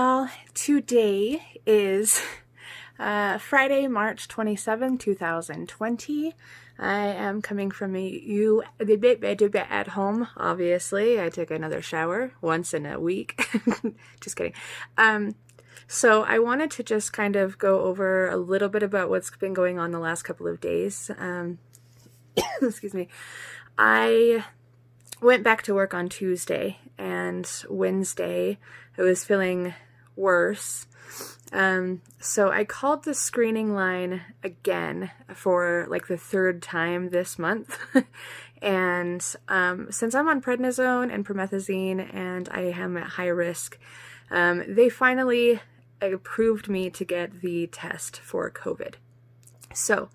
y'all. Today is Friday, March 27, 2020. I am coming from you at home, obviously. I took another shower once in a week. Just kidding. So I wanted to just kind of go over a little bit about what's been going on the last couple of days. Excuse me. I went back to work on Tuesday, and Wednesday I was feeling worse. So I called the screening line again for like the third time this month. And since I'm on prednisone and promethazine and I am at high risk, they finally approved me to get the test for COVID. So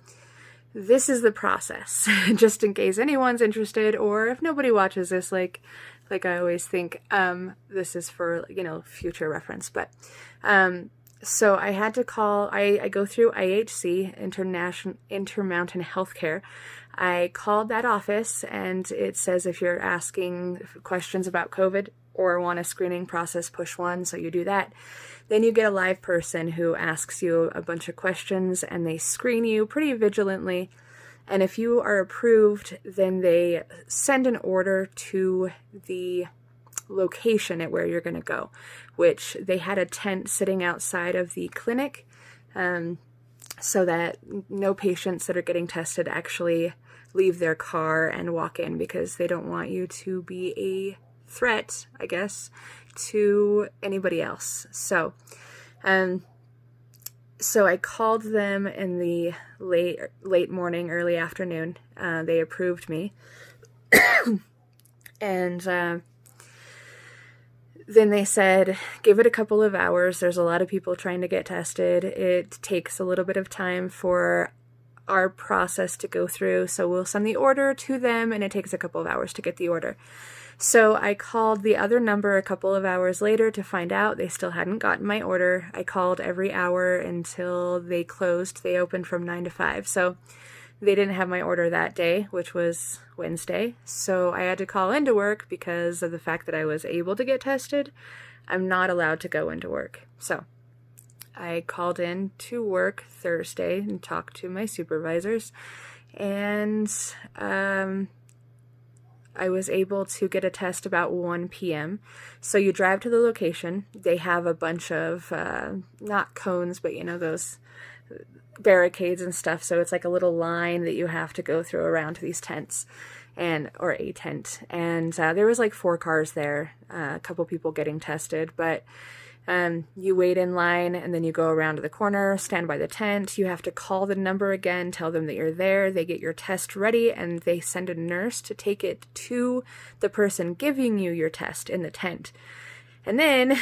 this is the process, just in case anyone's interested, or if nobody watches this, like I always think, this is for, future reference. But, so I had to call, I go through IHC, Intermountain Healthcare. I called that office, and it says if you're asking questions about COVID or want a screening process, push 1, so you do that. Then you get a live person who asks you a bunch of questions, and they screen you pretty vigilantly. And if you are approved, then they send an order to the location at where you're going to go, which they had a tent sitting outside of the clinic, so that no patients that are getting tested actually leave their car and walk in, because they don't want you to be a threat, I guess, to anybody else. So I called them in the late morning, early afternoon. They approved me. And then they said, give it a couple of hours. There's a lot of people trying to get tested. It takes a little bit of time for our process to go through. So we'll send the order to them, and it takes a couple of hours to get the order. So I called the other number a couple of hours later to find out. They still hadn't gotten my order. I called every hour until they closed. They opened from 9 to 5. So they didn't have my order that day, which was Wednesday. So I had to call into work because of the fact that I was able to get tested. I'm not allowed to go into work. So I called in to work Thursday and talked to my supervisors, and I was able to get a test about 1 p.m. So you drive to the location. They have a bunch of, not cones, but those barricades and stuff. So it's like a little line that you have to go through around to these tents, or a tent. And there was like 4 cars there, a couple people getting tested, but you wait in line, and then you go around to the corner, stand by the tent. You have to call the number again, tell them that you're there. They get your test ready, and they send a nurse to take it to the person giving you your test in the tent. And then,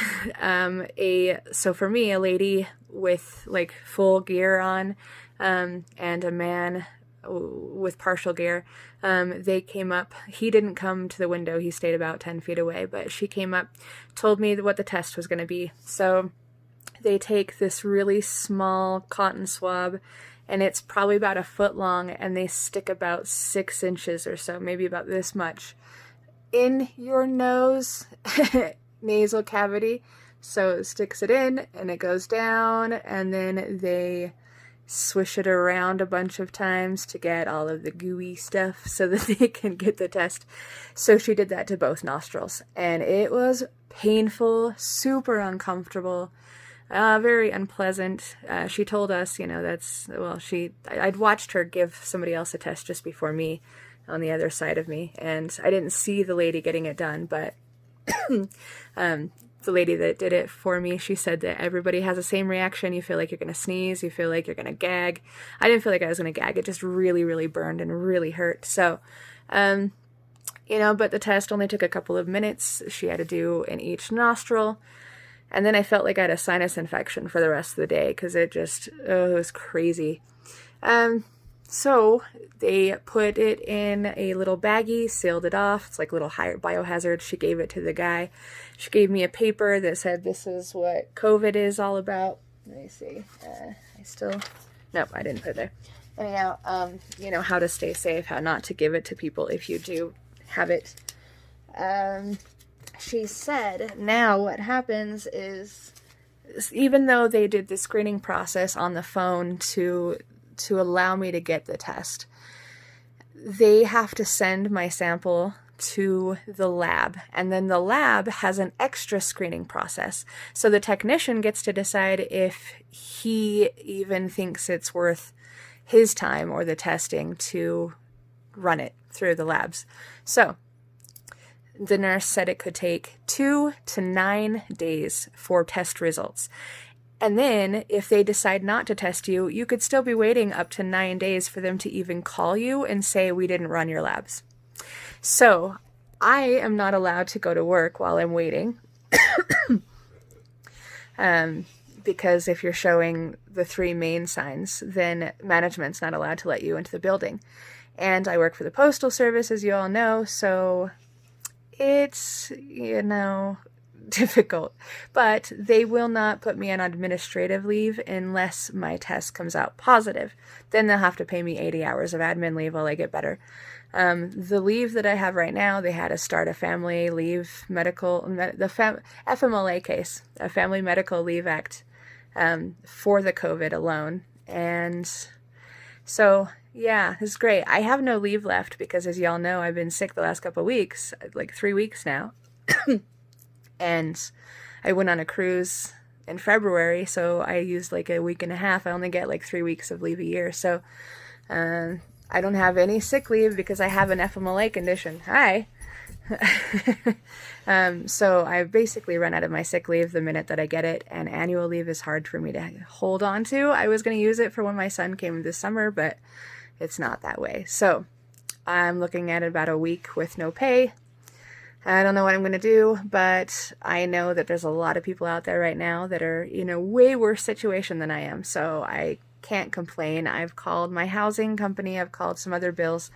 so for me, a lady with like full gear on, and a man with partial gear, they came up. He didn't come to the window. He stayed about 10 feet away, but she came up, told me what the test was going to be. So they take this really small cotton swab, and it's probably about 1 foot long, and they stick about 6 inches or so, maybe about this much, in your nose, nasal cavity. So it sticks it in, and it goes down, and then they swish it around a bunch of times to get all of the gooey stuff so that they can get the test. So she did that to both nostrils, and it was painful, super uncomfortable, very unpleasant. She told us, I'd watched her give somebody else a test just before me on the other side of me, and I didn't see the lady getting it done, but the lady that did it for me, she said that everybody has the same reaction. You feel like you're going to sneeze. You feel like you're going to gag. I didn't feel like I was going to gag. It just really, really burned and really hurt. So, but the test only took a couple of minutes. She had to do in each nostril. And then I felt like I had a sinus infection for the rest of the day, because it was crazy. So they put it in a little baggie, sealed it off. It's like a little biohazard. She gave it to the guy. She gave me a paper that said, this is what COVID is all about. Let me see. Nope, I didn't put it there. Anyhow, how to stay safe, how not to give it to people if you do have it. She said, now what happens is even though they did the screening process on the phone to allow me to get the test, they have to send my sample to the lab, and then the lab has an extra screening process. So the technician gets to decide if he even thinks it's worth his time or the testing to run it through the labs. So the nurse said it could take 2 to 9 days for test results. And then if they decide not to test you, you could still be waiting up to 9 days for them to even call you and say, we didn't run your labs. So I am not allowed to go to work while I'm waiting. Because if you're showing the 3 main signs, then management's not allowed to let you into the building. And I work for the Postal Service, as you all know, so it's, difficult. But they will not put me on administrative leave unless my test comes out positive. Then they'll have to pay me 80 hours of admin leave while I get better. The leave that I have right now, they had to start a family leave FMLA case, a Family Medical Leave Act, for the COVID alone. And so, yeah, this is great. I have no leave left because, as y'all know, I've been sick the last couple of weeks, like 3 weeks now. And I went on a cruise in February, so I used like a week and a half. I only get like 3 weeks of leave a year. So I don't have any sick leave because I have an FMLA condition. Hi. So I basically run out of my sick leave the minute that I get it, and annual leave is hard for me to hold on to. I was going to use it for when my son came this summer, but it's not that way. So I'm looking at about a week with no pay. I don't know what I'm going to do, but I know that there's a lot of people out there right now that are in a way worse situation than I am. So I can't complain. I've called my housing company. I've called some other bills,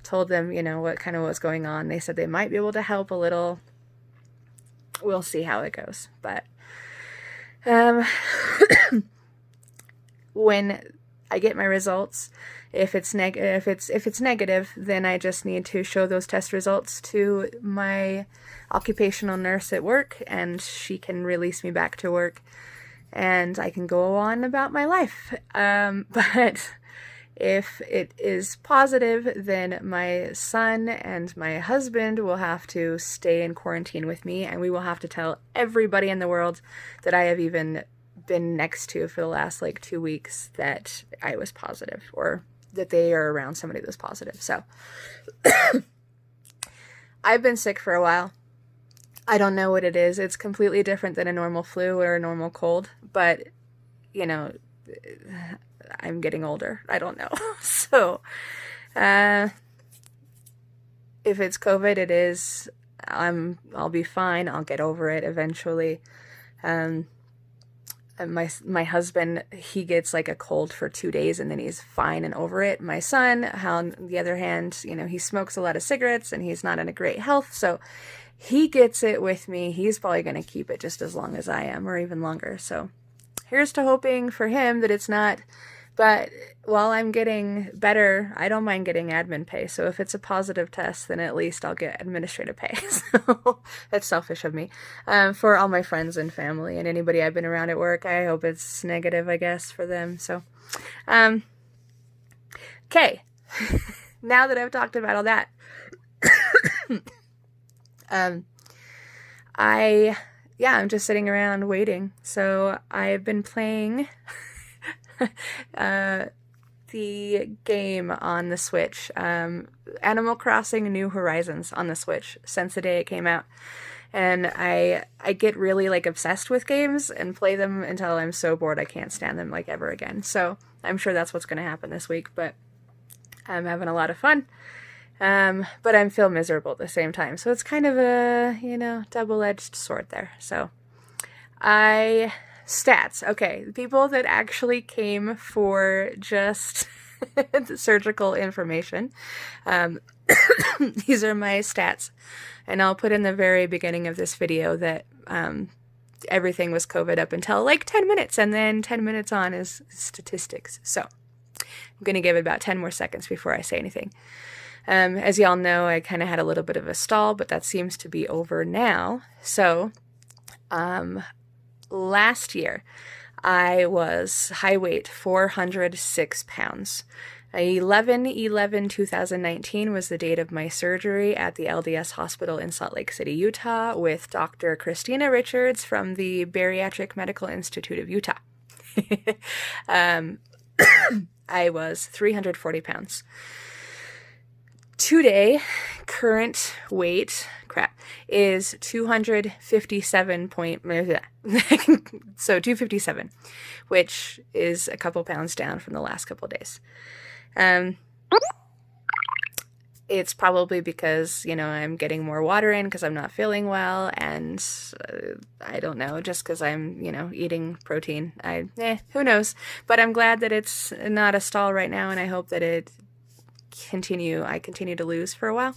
told them, what's going on. They said they might be able to help a little. We'll see how it goes. But when I get my results, if it's negative, then I just need to show those test results to my occupational nurse at work, and she can release me back to work, and I can go on about my life. But if it is positive, then my son and my husband will have to stay in quarantine with me, and we will have to tell everybody in the world that I have even been next to for the last 2 weeks that I was positive, or that they are around somebody that was positive. So I've been sick for a while. I don't know what it is. It's completely different than a normal flu or a normal cold, but I'm getting older. I don't know. So if it's COVID, it is. I'll be fine. I'll get over it eventually. My husband, he gets a cold for 2 days and then he's fine and over it. My son, on the other hand, he smokes a lot of cigarettes and he's not in a great health, so he gets it with me. He's probably going to keep it just as long as I am, or even longer. So here's to hoping for him that it's not. But while I'm getting better, I don't mind getting admin pay. So if it's a positive test, then at least I'll get administrative pay. So that's selfish of me. For all my friends and family and anybody I've been around at work, I hope it's negative, I guess, for them. So, okay. Now that I've talked about all that, I'm just sitting around waiting. So I've been playing the game on the Switch, Animal Crossing New Horizons on the Switch, since the day it came out. And I get really obsessed with games and play them until I'm so bored I can't stand them ever again. So I'm sure that's what's going to happen this week, but I'm having a lot of fun. But I feel miserable at the same time. So it's kind of a, double-edged sword there. So stats. Okay, the people that actually came for just the surgical information. These are my stats. And I'll put in the very beginning of this video that everything was COVID up until 10 minutes. And then 10 minutes on is statistics. So I'm going to give it about 10 more seconds before I say anything. As y'all know, I kind of had a little bit of a stall, but that seems to be over now. So last year, I was high weight, 406 pounds. 11/11/2019 was the date of my surgery at the LDS hospital in Salt Lake City, Utah, with Dr. Christina Richards from the Bariatric Medical Institute of Utah. I was 340 pounds. Today, current weight, is 257 so 257, which is a couple pounds down from the last couple days. It's probably because, I'm getting more water in because I'm not feeling well, and I don't know, just because I'm, eating protein. Who knows? But I'm glad that it's not a stall right now, and I hope that I continue to lose for a while.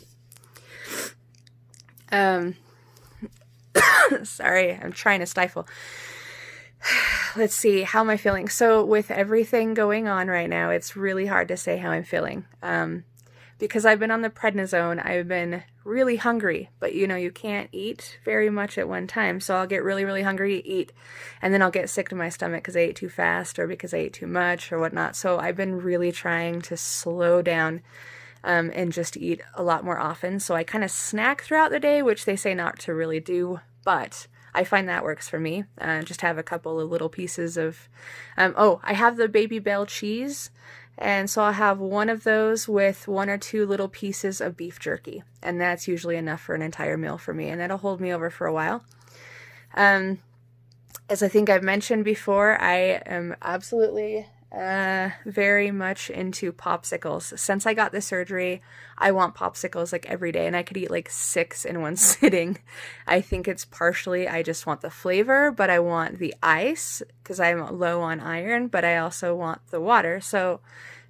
Sorry, I'm trying to stifle. Let's see, how am I feeling? So with everything going on right now, it's really hard to say how I'm feeling. Because I've been on the prednisone, I've been really hungry, but you can't eat very much at one time. So I'll get really, really hungry, eat, and then I'll get sick to my stomach because I ate too fast or because I ate too much or whatnot. So I've been really trying to slow down and just eat a lot more often. So I kind of snack throughout the day, which they say not to really do, but I find that works for me. Just have a couple of little pieces of, I have the Baby Bell cheese, and so I'll have one of those with 1 or 2 little pieces of beef jerky, and that's usually enough for an entire meal for me, and that'll hold me over for a while. As I think I've mentioned before, I am absolutely very much into popsicles. Since I got the surgery, I want popsicles like every day, and I could eat like 6 in one sitting. I think it's partially I just want the flavor, but I want the ice because I'm low on iron, but I also want the water, so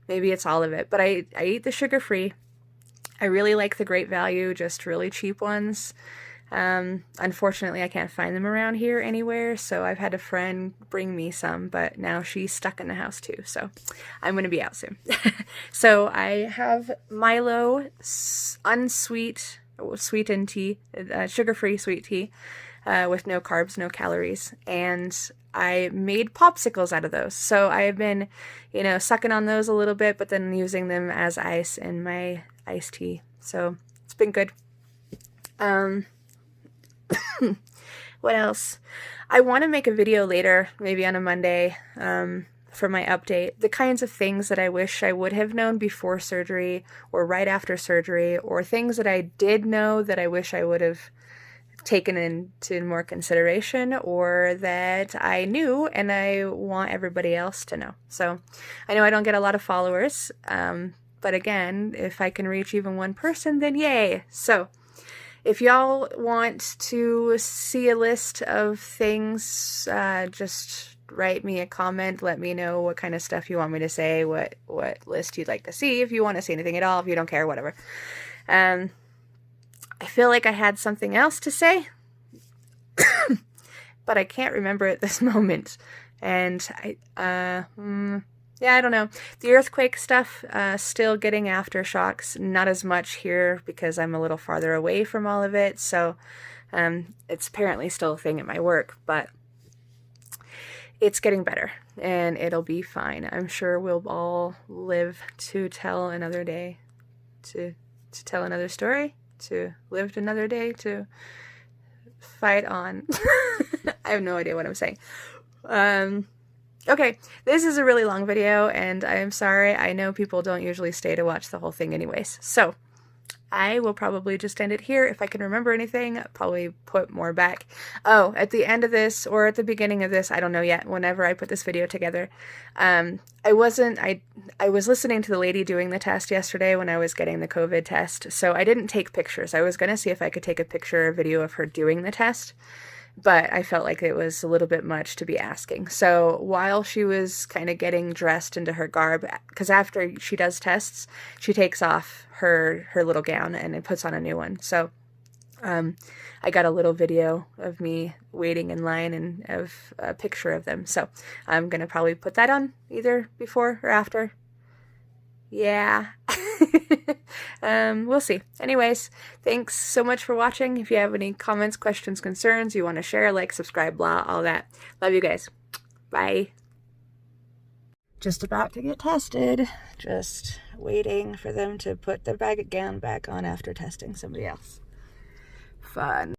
maybe it's all of it. But I eat the sugar-free. I really like the Great Value, just really cheap ones. Unfortunately, I can't find them around here anywhere, so I've had a friend bring me some, but now she's stuck in the house too, so I'm going to be out soon. So I have Milo sweetened tea, sugar-free sweet tea, with no carbs, no calories, and I made popsicles out of those. So I've been, sucking on those a little bit, but then using them as ice in my iced tea. So it's been good. What else? I want to make a video later, maybe on a Monday, for my update. The kinds of things that I wish I would have known before surgery or right after surgery, or things that I did know that I wish I would have taken into more consideration, or that I knew and I want everybody else to know. So I know I don't get a lot of followers, but again, if I can reach even one person, then yay. So if y'all want to see a list of things, just write me a comment. Let me know what kind of stuff you want me to say, what list you'd like to see, if you want to see anything at all, if you don't care, whatever. I feel like I had something else to say, but I can't remember at this moment. And I don't know. The earthquake stuff, still getting aftershocks, not as much here because I'm a little farther away from all of it. So it's apparently still a thing at my work, but it's getting better and it'll be fine. I'm sure we'll all live to tell another day, to tell another story, to live another day, to fight on. I have no idea what I'm saying. Okay, this is a really long video, and I am sorry. I know people don't usually stay to watch the whole thing anyways. So I will probably just end it here. If I can remember anything, I'll probably put more back. Oh, at the end of this, or at the beginning of this, I don't know yet, whenever I put this video together, I was listening to the lady doing the test yesterday when I was getting the COVID test, so I didn't take pictures. I was going to see if I could take a picture or video of her doing the test, but I felt like it was a little bit much to be asking. So while she was kind of getting dressed into her garb, because after she does tests, she takes off her little gown and puts on a new one. So I got a little video of me waiting in line and of a picture of them. So I'm going to probably put that on either before or after. Yeah. We'll see. Anyways, thanks so much for watching. If you have any comments, questions, concerns, you want to share, like, subscribe, blah, all that. Love you guys. Bye. Just about to get tested. Just waiting for them to put the gown back on after testing somebody else. Fun.